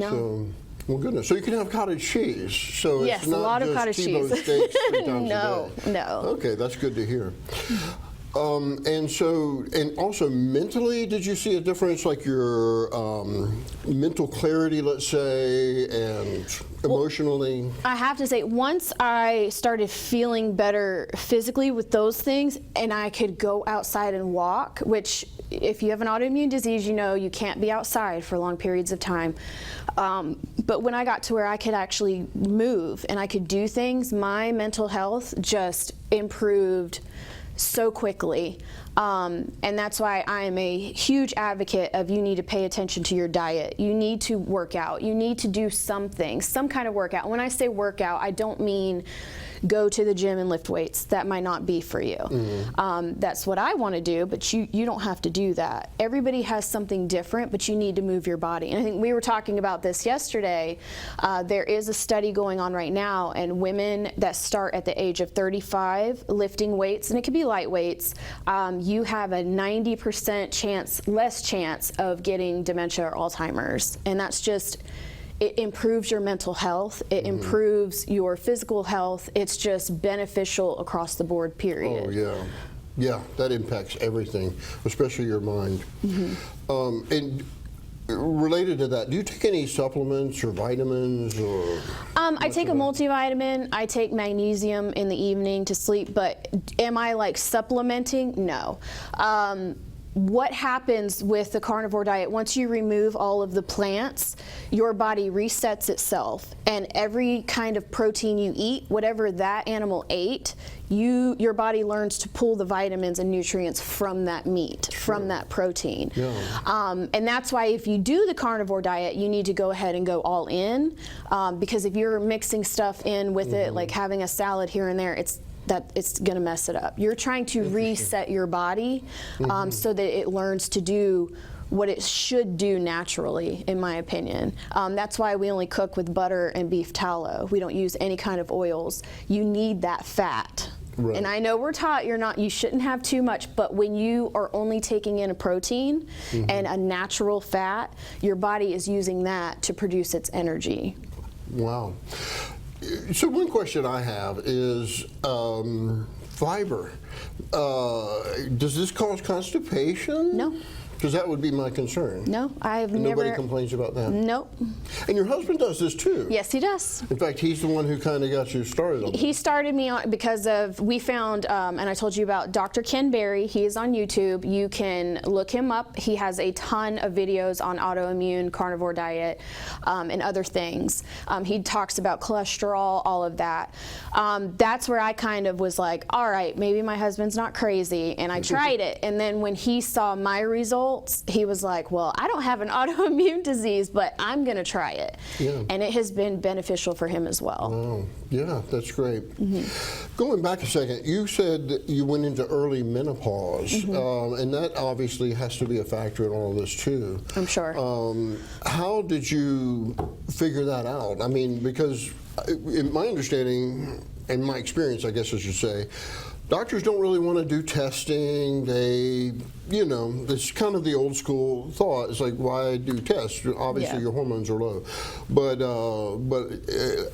No. So, well, goodness. So you can have cottage cheese. So Yes, it's not a lot of just cottage T-bone cheese. steaks 3 times No, a day. no. Okay, that's good to hear. And also mentally, did you see a difference, like your mental clarity, let's say, and emotionally? I have to say, once I started feeling better physically with those things, and I could go outside and walk, which if you have an autoimmune disease, you know you can't be outside for long periods of time. But when I got to where I could actually move and I could do things, my mental health just improved so quickly. And that's why I am a huge advocate of you need to pay attention to your diet. You need to work out. You need to do something, some kind of workout. When I say workout, I don't mean go to the gym and lift weights. That might not be for you. That's what I want to do, but you don't have to do that. Everybody has something different, but you need to move your body. And I think we were talking about this yesterday. There is a study going on right now, and women that start at the age of 35 lifting weights, and it could be light weights, you have a 90% less chance of getting dementia or Alzheimer's. And that's just, it improves your mental health, it improves your physical health, it's just beneficial across the board, period. Oh, yeah. Yeah, that impacts everything, especially your mind. And related to that, do you take any supplements or vitamins or? I take a multivitamin. I take magnesium in the evening to sleep, but am I like supplementing? No. What happens with the carnivore diet, once you remove all of the plants, your body resets itself, and every kind of protein you eat, whatever that animal ate, your body learns to pull the vitamins and nutrients from that meat, from that protein. And that's why if you do the carnivore diet, you need to go ahead and go all in, because if you're mixing stuff in with it, like having a salad here and there, it's going to mess it up. You're trying to reset your body so that it learns to do what it should do naturally, in my opinion. That's why we only cook with butter and beef tallow. We don't use any kind of oils. You need that fat. Right. And I know we're taught you shouldn't have too much, but when you are only taking in a protein and a natural fat, your body is using that to produce its energy. Wow. So one question I have is fiber. Does this cause constipation? No. Because that would be my concern. No, I've And never. nobody complains about that? Nope. And your husband does this too? Yes, he does. In fact, he's the one who kind of got you started on it. He started me on because we found, and I told you about Dr. Ken Berry. He is on YouTube. You can look him up. He has a ton of videos on autoimmune, carnivore diet, and other things. He talks about cholesterol, all of that. That's where I kind of was like, all right, maybe my husband's not crazy, and I tried it. And then when he saw my results, he was like, well, I don't have an autoimmune disease, but I'm going to try it. Yeah. And it has been beneficial for him as well. Oh, yeah, that's great. Going back a second, you said that you went into early menopause, and that obviously has to be a factor in all of this too. I'm sure. How did you figure that out? I mean, because in my understanding and my experience, I guess I should say, doctors don't really want to do testing. They, it's kind of the old school thought. It's like, why do tests? Obviously, your hormones are low. But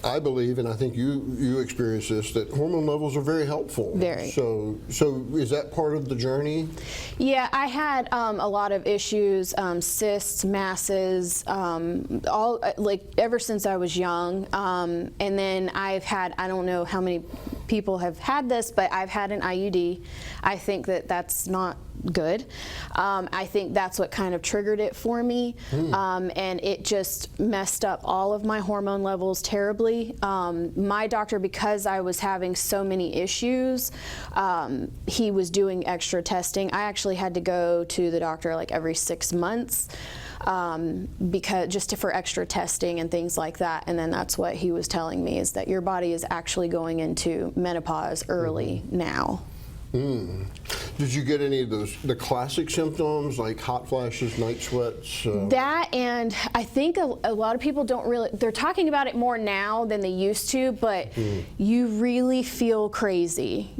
I believe, and I think you experience this, that hormone levels are very helpful. Very. So is that part of the journey? Yeah, I had a lot of issues, cysts, masses, all ever since I was young. And then I've had, I don't know how many people have had this, but I've had an IUD. I think that's not good. I think that's what kind of triggered it for me, and it just messed up all of my hormone levels terribly. My doctor, because I was having so many issues, he was doing extra testing. I actually had to go to the doctor like every 6 months. Because for extra testing and things like that. And then that's what he was telling me, is that your body is actually going into menopause early now. Did you get any of the classic symptoms like hot flashes, night sweats? That, and I think a lot of people don't really, they're talking about it more now than they used to, but you really feel crazy.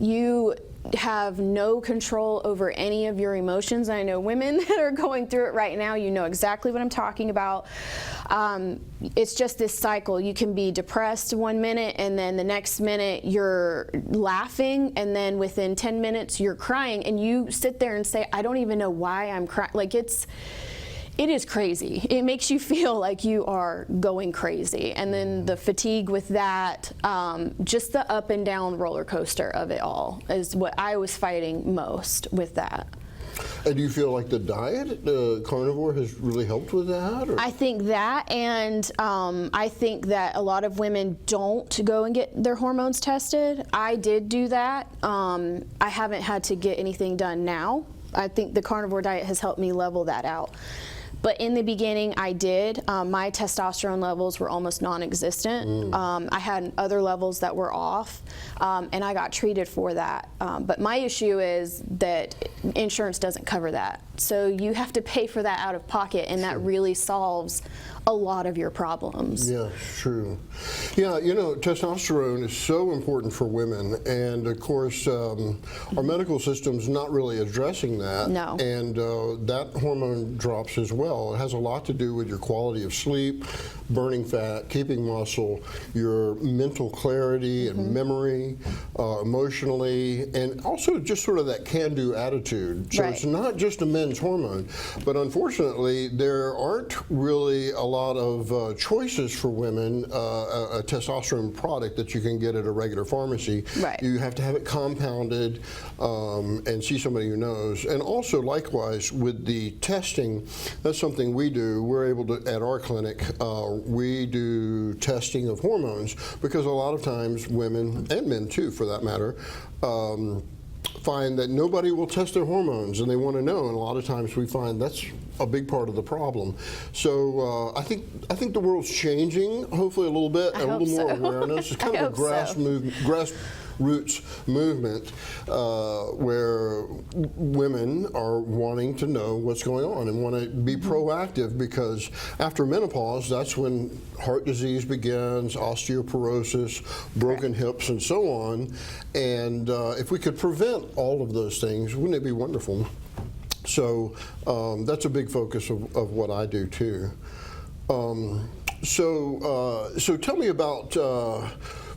have no control over any of your emotions. I know women that are going through it right now, you know exactly what I'm talking about. It's just this cycle. You can be depressed 1 minute, and then the next minute you're laughing, and then within 10 minutes you're crying, and you sit there and say, I don't even know why I'm crying. Like, it is crazy. It makes you feel like you are going crazy. And then the fatigue with that, just the up and down roller coaster of it all is what I was fighting most with that. And do you feel like the diet, the carnivore, has really helped with that? Or? I think that, and I think that a lot of women don't go and get their hormones tested. I did do that. I haven't had to get anything done now. I think the carnivore diet has helped me level that out. But in the beginning, I did. My testosterone levels were almost non-existent. I had other levels that were off, and I got treated for that. But my issue is that insurance doesn't cover that. So you have to pay for that out of pocket, and that really solves a lot of your problems. Yeah, true. Yeah, you know, testosterone is so important for women, and of course, our medical system's not really addressing that. No. And that hormone drops as well. It has a lot to do with your quality of sleep, burning fat, keeping muscle, your mental clarity and memory, emotionally, and also just sort of that can-do attitude. So it's not just a men's hormone, but unfortunately, there aren't really a lot of choices for women, a testosterone product that you can get at a regular pharmacy. Right. You have to have it compounded and see somebody who knows. And also, likewise, with the testing, that's something we do. We're able to, at our clinic, we do testing of hormones because a lot of times women, and men too for that matter, find that nobody will test their hormones and they want to know, and a lot of times we find that's a big part of the problem. So I think the world's changing, hopefully a little bit, and a little more awareness. It's kind of a grassroots movement where women are wanting to know what's going on and want to be proactive, because after menopause, that's when heart disease begins, osteoporosis, broken hips, and so on. And if we could prevent all of those things, wouldn't it be wonderful? So that's a big focus of what I do too. So tell me about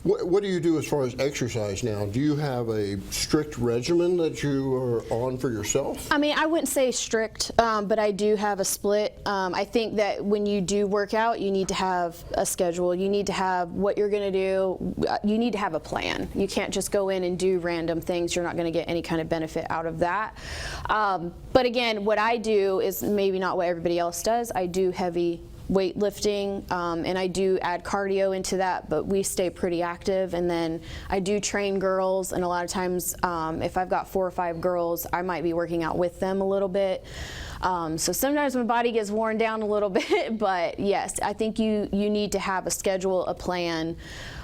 what do you do as far as exercise now? Do you have a strict regimen that you are on for yourself? I mean, I wouldn't say strict, but I do have a split. I think that when you do work out, you need to have a schedule. You need to have what you're going to do. You need to have a plan. You can't just go in and do random things. You're not going to get any kind of benefit out of that. But again, what I do is maybe not what everybody else does. I do heavy weightlifting, and I do add cardio into that, but we stay pretty active. And then I do train girls, and a lot of times if I've got 4 or 5 girls, I might be working out with them a little bit. So sometimes my body gets worn down a little bit, but yes, I think you need to have a schedule, a plan.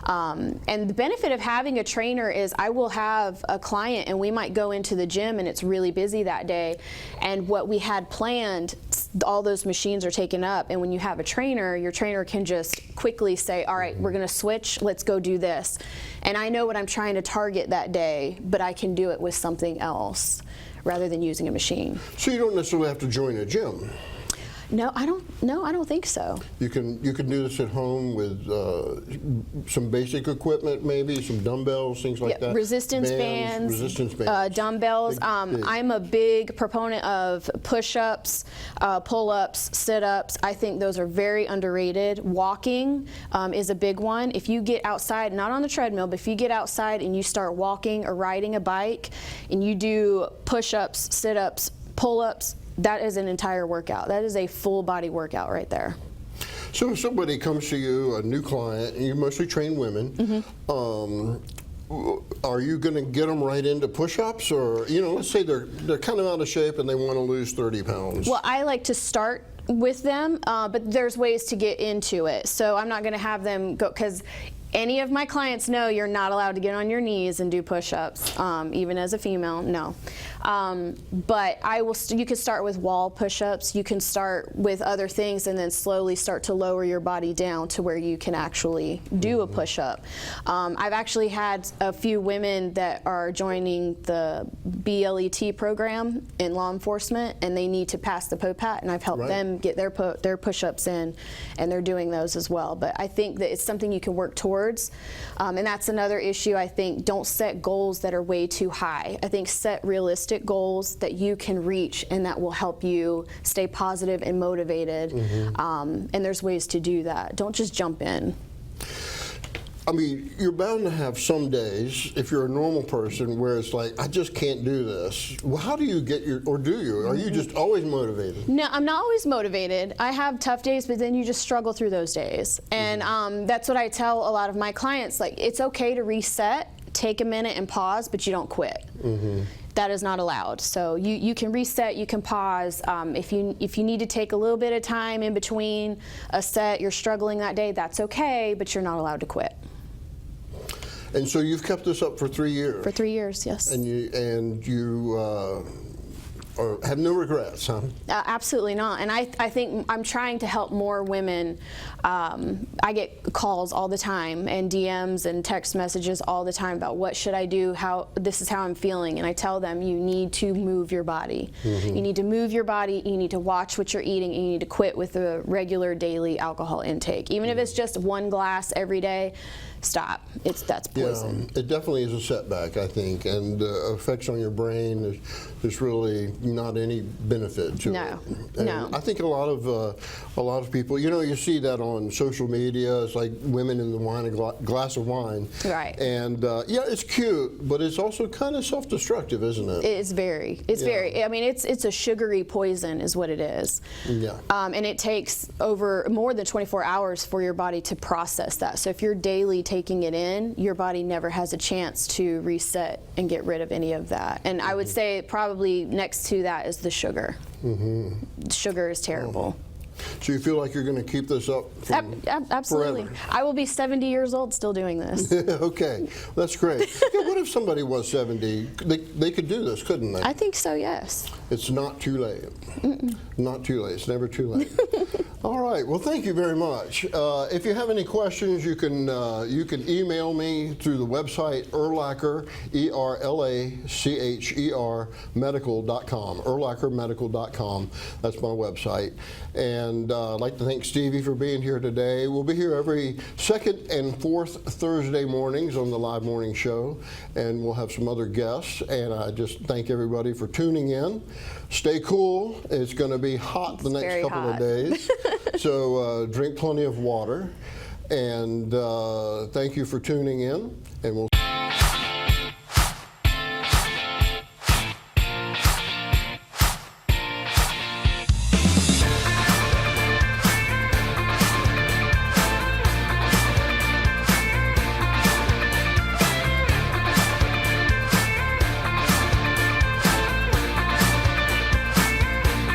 And the benefit of having a trainer is I will have a client and we might go into the gym and it's really busy that day, and what we had planned, all those machines are taken up, and when you have a trainer, your trainer can just quickly say, all right, we're going to switch, let's go do this. And I know what I'm trying to target that day, but I can do it with something else rather than using a machine. So you don't necessarily have to join a gym. No, I don't think so. You can do this at home with some basic equipment, maybe some dumbbells, things like that. Resistance bands, dumbbells. I'm a big proponent of push-ups, pull-ups, sit-ups. I think those are very underrated. Walking is a big one. If you get outside, not on the treadmill, but if you get outside and you start walking or riding a bike and you do push-ups, sit-ups, pull-ups, that is an entire workout. That is a full body workout right there. So if somebody comes to you, a new client, and you mostly train women, are you going to get them right into push-ups? Or, you know, let's say they're kind of out of shape and they want to lose 30 pounds. Well, I like to start with them, but there's ways to get into it. So I'm not going to have them go, because any of my clients know you're not allowed to get on your knees and do push-ups, even as a female, no. But you can start with wall push-ups. You can start with other things and then slowly start to lower your body down to where you can actually do a push-up. I've actually had a few women that are joining the BLET program in law enforcement, and they need to pass the POPAT, and I've helped them get their push-ups in, and they're doing those as well. But I think that it's something you can work towards, and that's another issue. I think don't set goals that are way too high. I think set realistic goals that you can reach and that will help you stay positive and motivated, and there's ways to do that. Don't just jump in. I mean, you're bound to have some days, if you're a normal person, where it's like, I just can't do this. Well, how do you get or do you? Are you just always motivated? No, I'm not always motivated. I have tough days, but then you just struggle through those days. And that's what I tell a lot of my clients, like, it's okay to reset, take a minute and pause, but you don't quit. That is not allowed. So you can reset, you can pause. If you need to take a little bit of time in between a set, you're struggling that day, that's okay, but you're not allowed to quit. And so you've kept this up for 3 years? For 3 years, yes. And you have no regrets, huh? Absolutely not. And I think I'm trying to help more women. I get calls all the time and DMs and text messages all the time about what should I do, this is how I'm feeling. And I tell them you need to move your body. You need to move your body, you need to watch what you're eating, and you need to quit with the regular daily alcohol intake. Even if it's just 1 glass every day, stop. That's poison. Yeah, it definitely is a setback, I think, and effects on your brain. There's really not any benefit to it. No. I think a lot of people, you see that on social media. It's like women in the glass of wine. Right. And yeah, it's cute, but it's also kind of self-destructive, isn't it? It's very. I mean, it's a sugary poison, is what it is. Yeah. And it takes more than 24 hours for your body to process that. So if you're daily taking it in, your body never has a chance to reset and get rid of any of that. And I would say probably next to that is the sugar. Sugar is terrible. So you feel like you're going to keep this up absolutely forever? I will be 70 years old still doing this. Okay, that's great. Yeah, what if somebody was 70? They could do this, couldn't they? I think so, yes. It's not too late. Not too late. It's never too late. All right. Well, thank you very much. If you have any questions, you can email me through the website Erlacher, ERLACHER medical.com. Erlachermedical.com. That's my website. And I'd like to thank Stevie for being here today. We'll be here every second and fourth Thursday mornings on the live morning show, and we'll have some other guests. And I just thank everybody for tuning in. Stay cool. It's going to be hot the next couple of days. So drink plenty of water. And thank you for tuning in. And we'll